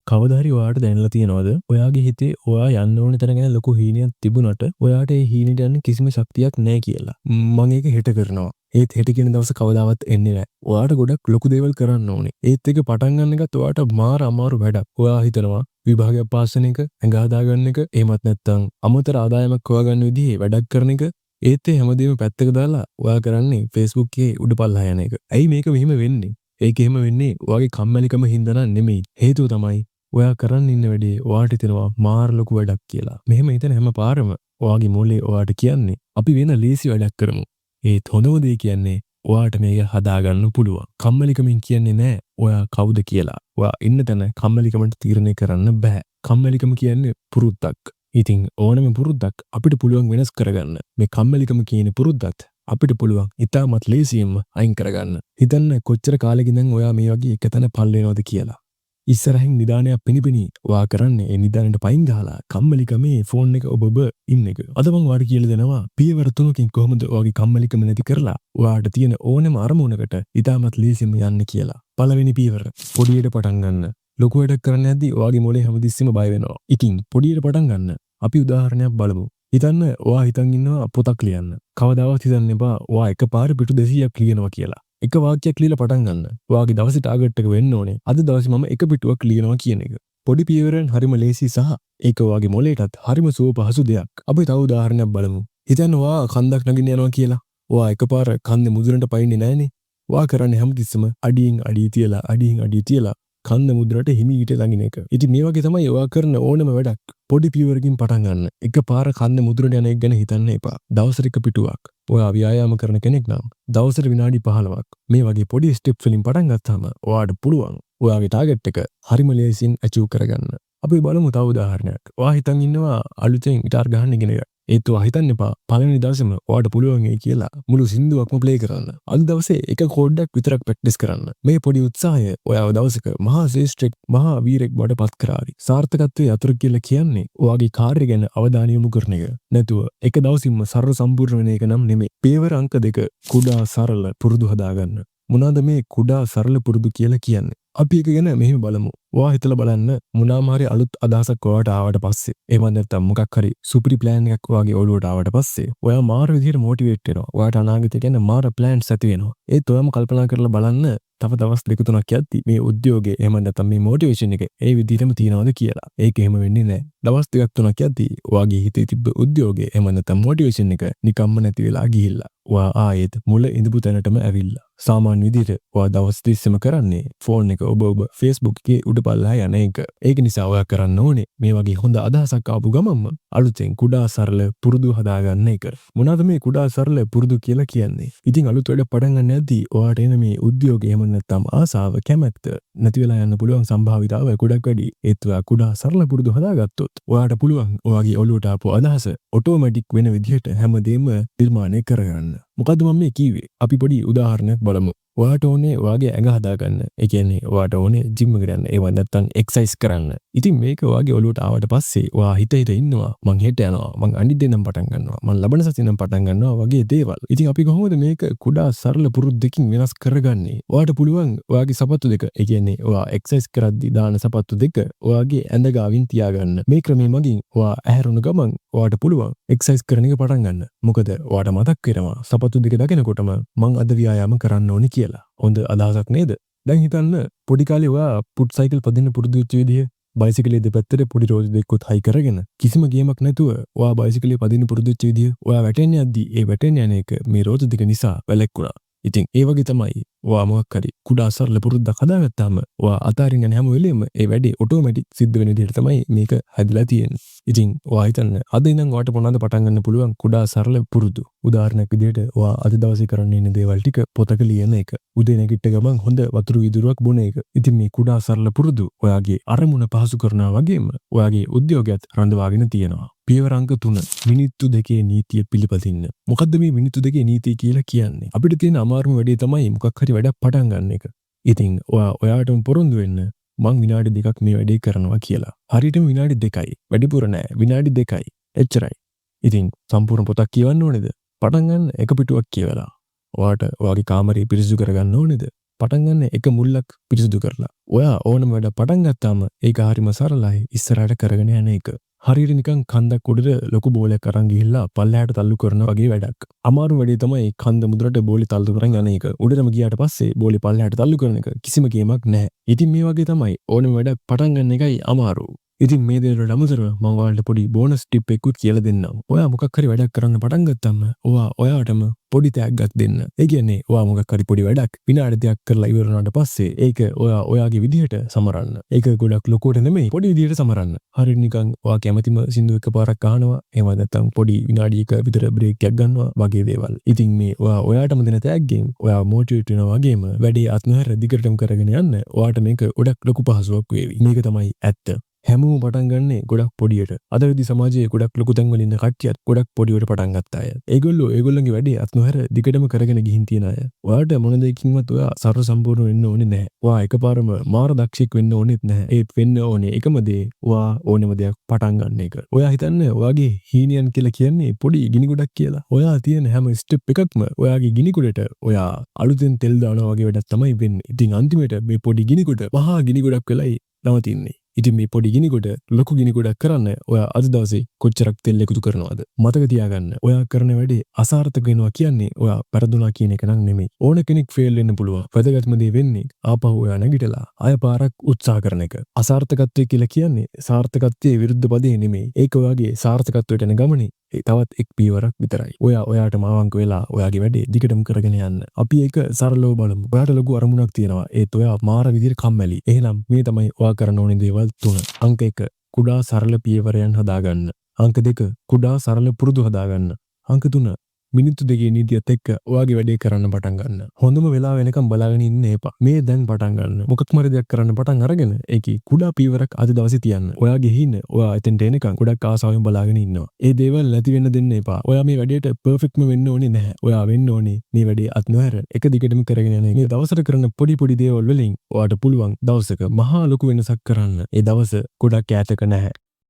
කවදාහරි ඔයාට දැනලා තියෙනවද? ඔයාගේ හිතේ ඔයා යන්න ඕන තැන ගැන ලොකු හීනයක් තිබුණට ඔයාට ඒ හීනෙට යන්න කිසිම ශක්තියක් නැහැ කියලා. මම ඒක හෙට කරනවා. ඒත් හෙට කියන දවස කවදාවත් එන්නේ නැහැ. ඔයාට ගොඩක් ලොකු දේවල් කරන්න ඕනේ. ඒත් ඒක පටන් ගන්න එකත් ඔයාට මාර අමාරු වැඩක්. ඔයා හිතනවා විභාගයක් පාස් වෙන එක, ඇඟ හදාගන්න එක, එහෙමත් නැත්නම් අමතර ආදායමක් හොයාගන්න විදිහේ වැඩක් කරන එක. ඒත් ඒ හැමදේම පැත්තක දාලා ඔයා කරන්නේ Facebook එකේ උඩපල්ලා යන එක. ඇයි මේක මෙහෙම වෙන්නේ? ඒක එහෙම වෙන්නේ ඔයාගේ කම්මැලිකම හින්දා නෙමෙයි. හේතුව තමයි ඔයා කරන්න ඉන්න වැඩේ ඔයාට හිතෙනවා මාර ලොකු වැඩක් කියලා. මෙහෙම හිතන හැම පාරම ඔයාගේ මොලේ ඔයාට කියන්නේ අපි වෙන ලේසි වැඩක් කරමු. ඒත් හොඳම දේ කියන්නේ ඔයාට මේක හදාගන්න පුළුවන්. කම්මැලිකමින් කියන්නේ නෑ ඔයා කවුද කියලා. ඔයා ඉන්න තැන කම්මැලිකමට තීරණය කරන්න බෑ. කම්මැලිකම කියන්නේ පුරුද්දක්. ඉතින් ඕනම පුරුද්දක් අපිට පුළුවන් වෙනස් කරගන්න. මේ කම්මැලිකම කියන පුරුද්දත් අපිට පුළුවන් ඉතාමත් ලේසියෙන්ම අයින් කරගන්න. හිතන්න කොච්චර කාලෙකින් ඉඳන් ඔයා මේ වගේ එක තැන පල් වෙනවද කියලා. ඉස්සරහින් නිදානයක් පිනිපිනි ඔයා කරන්නේ ඒ නිදානෙට පයින් ගහලා කම්මැලිකමේ ෆෝන් එක ඔබ ඉන්න එක. අද මම ඔයාට කියලා දෙනවා පියවර 3කින් කොහොමද ඔයාගේ කම්මැලිකම නැති කරලා ඔයාට තියෙන ඕනෑම අරමුණකට ඉතාමත් ලේසියෙන්ම යන්න කියලා. පළවෙනි පියවර පොඩියට පටන් ගන්න. ලොකු වැඩක් කරන්න යද්දී ඔයාගේ මොලේ හැමතිස්සෙම බය වෙනවා. ඉතින් පොඩියට පටන් ගන්න. අපි උදාහරණයක් බලමු. හිතන්න ඔයා හිතන් ඉන්නවා පොතක් ලියන්න. කවදාවත් හිතන්න එපා ඔයා එකපාර පිටු 200ක් ලියනවා කියලා. එක වාක්‍යයක් ලියලා පටන් ගන්න. ඔයාගේ දවසේ ටාගට් එක වෙන්න ඕනේ. අද දවසේ මම එක පිටුවක් ලියනවා කියන එක. පොඩි පියවරෙන් හරිම ලේසි සහ ඒක ඔයාගේ මොලේටත් හරිම සුව පහසු දෙයක්. අපි තව උදාහරණයක් බලමු. හිතන්න ඔයා කන්දක් නගින්න යනවා කියලා. ඔයා එකපාර කන්දේ මුදුනට පයින්නේ නැහනේ. ඔයා කරන්නේ හැමතිස්සෙම අඩියෙන් අඩිය තියලා කන්ද මුදුනට හිමීට ළඟින එක. ඉතින් මේ වගේ තමයි ඔයා කරන ඕනම වැඩක්. පොඩි පියවරකින් පටන් ගන්න. එකපාර කන්ද මුදුනට යන එක ගැන හිතන්න එපා. දවසට එක පිටුවක්. ඔයා ව්‍යායාම කරන කෙනෙක් නම් දවසට විනාඩි 15ක් මේ වගේ පොඩි ස්ටෙප්ස් වලින් පටන් ගත්තාම ඔයාට පුළුවන් ඔයාගේ ටාගට් එක හරිම ලේසියෙන් අචීව් කරගන්න. අපි බලමු තව උදාහරණයක්. ඔයා හිතන් ඉන්නවා අලුතෙන් ගිටාර් ගහන්න ඉගෙන ගන්න. ඒත් ඔයා හිතන්න එපා පළවෙනි දවසේම ඔයාට පුළුවන් වෙයි කියලා මුළු සින්දුවක්ම ප්ලේ කරන්න. අද දවසේ එක කෝඩ්ඩක් විතරක් ප්‍රැක්ටිස් කරන්න. මේ පොඩි උත්සාහය ඔයාව දවසක මහා ශ්‍රේෂ්ඨෙක් මහා වීරෙක් බවට පත් කරાવી. සාර්ථකත්වයේ අතුරු කියලා කියන්නේ ඔයාගේ කාර්ය ගැන අවධානය යොමු කරන එක. නැතුව එක දවසින්ම සරල සම්පූර්ණ වෙන එක නම් නෙමෙයි. පියවර අංක 2 කුඩා සරල පුරුදු හදාගන්න. මොනවාද මේ කුඩා සරල පුරුදු කියලා කියන්නේ? අපි එක ගැන මෙහෙම බලමු. ඔයා හිතලා බලන්න මොනවාම හරි අලුත් අදහසක් ඔයාට ආවට පස්සේ එහෙම නැත්නම් මොකක් හරි සුපිරි ප්ලෑන් එකක් ඔයාගේ ඔළුවට ආවට පස්සේ ඔයා මාර විදිහට මොටිවේට් වෙනවා. ඔයාට අනාගතේ ගැන මාර ප්ලෑන්ස් ඇති වෙනවා. ඒත් ඔයාම කල්පනා කරලා බලන්න තව දවස් 2-3ක් යද්දි මේ උද්‍යෝගය එහෙම නැත්නම් මේ මොටිවේෂන් එක ඒ විදිහටම තියනවද කියලා. ඒක එහෙම වෙන්නේ නැහැ. දවස් 2-3ක් යද්දි ඔයාගේ හිතේ තිබ්බ උද්‍යෝගය එහෙම නැත්නම් මොටිවේෂන් එක නිකම්ම නැති වෙලා ගිහිල්ලා ඔයා ආයෙත් මුල ඉඳපු තැනටම ඇවිල්ලා. සාමාන්‍ය විදිහට ඔයා දවස් 30ම කරන්නේ ෆෝන් එක ඔබ Facebook එකේ උඩපල්ලා යන එක. ඒක නිසා ඔයා කරන්න ඕනේ මේ වගේ හොඳ අදහසක් ආපු ගමන්ම අලුතෙන් කුඩා සරල පුරුදු හදාගන්න එක. මොනවාද මේ කුඩා සරල පුරුදු කියලා කියන්නේ? ඉතින් අලුත් වැඩ පටන් ගන්න යද්දී ඔයාට එන මේ උද්‍යෝගය එහෙම නැත්නම් ආසාව කැමැත්ත නැති වෙලා යන්න පුළුවන් සම්භාවිතාව ගොඩක් වැඩි. ඒත් ඔයා කුඩා සරල පුරුදු හදාගත්තොත් ඔයාට පුළුවන් ඔයාගේ ඔළුවට ආපු අදහස ඔටෝමැටික් වෙන විදිහට හැමදේම නිර්මාණය කරගන්න. මොකද්ද මම මේ කිව්වේ? අපි පොඩි උදාහරණයක් බලමු. ඔයාට ඕනේ ඔයාගේ ඇඟ හදාගන්න. ඒ කියන්නේ ඔයාට ඕනේ ජිම් එකට යන්න. ඒව නැත්තම් එක්සර්සයිස් කරන්න. ඉතින් මේක ඔයාගේ ඔළුවට ආවට පස්සේ ඔයා හිත ඉන්නවා මං හෙට යනවා. මං අනිද්දේ නම් පටන් ගන්නවා. මං ලබන සතියේ නම් පටන් ගන්නවා වගේ දේවල්. ඉතින් අපි කොහොමද මේක කුඩා සරල පුරුද්දකින් වෙනස් කරගන්නේ? ඔයාට පුළුවන් ඔයාගේ සපත්තු දෙක. ඒ කියන්නේ ඔයා එක්සර්සයිස් කරද්දී දාන සපත්තු දෙක ඔයාගේ ඇඳ ගාවින් තියාගන්න. මේ ක්‍රමයේ මගින් ඔයා ඇහැරුණු ගමන් ඔයාට පුළුවන් එක්සර්සයිස් කරන එක පටන් ගන්න. මොකද ඔයාට මතක් වෙනවා සපත්තු දෙක දකිනකොටම මං අද ව්‍යායාම කරන්න ඕනේ කියලා. හොඳ අදහසක් නේද? දැන් හිතන්න පොඩි කාලේ ඔයා පුට් සයිකල් පදින්න පුරුදු වෙච්ච විදිය බයිසිකලේ දෙපැත්තට පොඩි රෝද දෙකකුත් හයි කරගෙන කිසිම ගේමක් නැතුව ඔයා බයිසිකලේ පදින්න පුරුදු වෙච්ච විදිය ඔයා වැටෙන්න යද්දි ඒ වැටෙන්න යන එක මේ රෝද දෙක නිසා වැළැක්ුණා. ඉතින් ඒ වගේ තමයි ඔයා මොකක් හරි කුඩා සරල පුරුද්දක් හදාගත්තාම ඔයා අතාරින්න යන හැම වෙලෙම ඒ වැඩේ ඔටෝමැටික් සිද්ධ වෙන විදිහට තමයි මේක හැදලා තියෙන්නේ. ඉතින් ඔයා හිතන්න අද ඉඳන් ඔයාට මොනවද පටන් ගන්න පුළුවන් කුඩා සරල පුරුදු. උදාහරණයක් විදිහට ඔයා අද දවසේ කරන්න ඉන්න දේවල් ටික පොතක ලියන එක. උදේ නැගිට ගමන් හොඳ වතුරු විදුරුවක් බොන එක. ඉතින් මේ කුඩා සරල පුරුදු ඔයාගේ අරමුණ පහසු කරනවා වගේම ඔයාගේ උද්‍යෝගයත් රඳවාගෙන තියෙනවා. පියවර අංක 3 මිනිත්තු 2 නීතිය පිළිපදින්න. මොකද්ද මේ මිනිත්තු 2 නීතිය කියලා කියන්නේ? අපිට තියෙන අමාරුම වැඩේ තමයි මොකක් හරි වැඩක් පටන් ගන්න එක. ඉතින් ඔයාටම පොරොන්දු වෙන්න මං විනාඩි 2ක් මේ වැඩේ කරනවා කියලා. හරියටම විනාඩි 2යි. වැඩිපුර නෑ. විනාඩි 2යි. එච්චරයි. ඉතින් සම්පූර්ණ පොතක් කියවන්න ඕනේද? පටන් ගන්න එක පිටුවක් කියවලා. ඔයාට ඔයාගේ කාමරය පිරිසිදු කරගන්න ඕනේද? පටන් ගන්න එක මුල්ලක් පිරිසිදු කරලා. ඔයා ඕනම වැඩ පටන් ගත්තාම ඒක හරිම සරලයි ඉස්සරහට කරගෙන යන එක. හරියට නිකන් කන්දක් උඩට ලොකු බෝලයක් අරන් ගිහිල්ලා පල්ලෙහාට තල්ලු කරන වගේ වැඩක්. අමාරු වැඩේ තමයි කන්ද මුදුරට බෝලේ තල්ලු කරන් යන එක. උඩටම ගියාට පස්සේ බෝලේ පල්ලෙහාට තල්ලු කරන එක කිසිම ගේමක් නැහැ. ඉතින් මේ වගේ තමයි ඕනම වැඩක් පටන් ගන්න එකයි අමාරු. ඉතින් මේ දේවල්ට අමතරව මම ඔයාලට පොඩි බෝනස් ටිප් එකකුත් කියලා දෙන්නම්. ඔයා මොකක් හරි වැඩක් කරන්න පටන් ගත්තාම ඔයාටම පොඩි තෑග්ගක් දෙන්න. ඒ කියන්නේ ඔයා මොකක් හරි පොඩි වැඩක් විනාඩි 2ක් කරලා ඉවර වුණාට පස්සේ ඒක ඔයාගේ විදිහට සමරන්න. ඒක ගොඩක් ලොකුවට නෙමෙයි පොඩි විදිහට සමරන්න. හරියට නිකන් ඔයා කැමතිම සින්දු එකපාරක් අහනවා. එහෙම නැත්නම් පොඩි විනාඩි 1ක විතර බ්‍රේක් එකක් ගන්නවා වගේ දේවල්. ඉතින් මේ ඔයාටම දෙන තෑග්ගෙන් ඔයා මොටිවේට් වෙනවා වගේම වැඩේ අත්නොහැර දිගටම කරගෙන යන්න ඔයාට මේක ගොඩක් ලොකු පහසුවක් වේවි. මේක තමයි ඇත්ත. හැමෝම පටන් ගන්නේ ගොඩක් පොඩියට. අද වෙද්දි සමාජයේ ගොඩක් ලොකු තැන්වල ඉන්න කට්ටියත් ගොඩක් පොඩියට පටන් ගත්ත අය. ඒගොල්ලෝගේ වැඩේ අත්නොහැර දිගටම කරගෙන ගිහින් තියෙන අය. ඔයාට මොන දෙයකින්වත් ඔයා සර්ව සම්පූර්ණ වෙන්න ඕනේ නැහැ. ඔයා එකපාරම මාර දක්ෂෙක් වෙන්න ඕනෙත් නැහැ. ඒත් වෙන්න ඕනේ එකම දේ ඔයා ඕනෙම දෙයක් පටන් ගන්න එක. ඔයා හිතන්නේ ඔයාගේ හීනියන් කියලා කියන්නේ පොඩි ගිනි ගොඩක් කියලා. ඔයා තියෙන හැම ස්ටෙප් එකක්ම ඔයාගේ ගිනි ගොඩට ඔයා අලුතෙන් තෙල් දානවා වගේ වැඩක් තමයි වෙන්නේ. ඉතින් අන්තිමට මේ පොඩි ගිනි ගොඩ මහා ගිනි ගොඩක් වෙලයි නවතින්නේ. ඉතින් මේ පොඩි ගිනි ගොඩ ලොකු ගිනි ගොඩක් කරන්න ඔයා අද දවසේ කොච්චරක් තෙල් එකතු කරනවද? මතක තියාගන්න. ඔයා කරන වැඩේ අසාර්ථක වෙනවා කියන්නේ ඔයා පෙරදුනා කියන එක නම් නෙමෙයි. ඕන කෙනෙක් ෆේල් වෙන්න පුළුවන්. වැදගත්ම දේ වෙන්නේ ආපහු ඔයා නැගිටලා ආය පාරක් උත්සාහ කරන එක. අසාර්ථකත්වය කියලා කියන්නේ සාර්ථකත්වයේ විරුද්ධ පදේ නෙමෙයි. ඒක ඔයාගේ සාර්ථකත්වයට යන ගමනේ තවත් එක් පියවරක් විතරයි. ඔයාටම අවංක වෙලා ඔයාගේ වැඩේ දිගටම කරගෙන යන්න. අපි ඒක සරලව බලමු. ඔයාට ලොකු අරමුණක් තියෙනවා. ඒත් ඔයා මාර විදිහට කම්මැලි. එහෙනම් මේ තමයි ඔයා කරන්න ඕනේ දේවල් 3. අංක 1 කුඩා සරල පියවරයන් හදාගන්න. අංක 2 කුඩා සරල පුරුදු හදාගන්න. අංක 3 මිනිත්තු 2 නීතියත් එක්ක ඔයාගේ වැඩේ කරන්න පටන් ගන්න. හොඳම වෙලාව වෙනකම් බලාගෙන ඉන්න එපා. මේ දැන් පටන් ගන්න. මොකක්ම හරි දෙයක් කරන්න පටන් අරගෙන ඒකේ කුඩා පියවරක් අද දවසේ තියන්න. ඔයාගේ හින ඔයා එතෙන්ට එනකම් ගොඩක් ආසාවෙන් බලාගෙන ඉන්නවා. ඒ දේවල් නැති වෙන්න දෙන්න එපා. ඔයා මේ වැඩේට පර්ෆෙක්ට්ම වෙන්න ඕනේ නැහැ. ඔයා වෙන්න ඕනේ මේ වැඩේ අත්නොහැර එක දිගටම කරගෙන යන එක. මේ දවසට කරන පොඩි පොඩි දේවල් වලින් ඔයාට පුළුවන් දවසක මහා ලොකු වෙනසක් කරන්න. ඒ දවස ගොඩක් ඈතක නැහැ.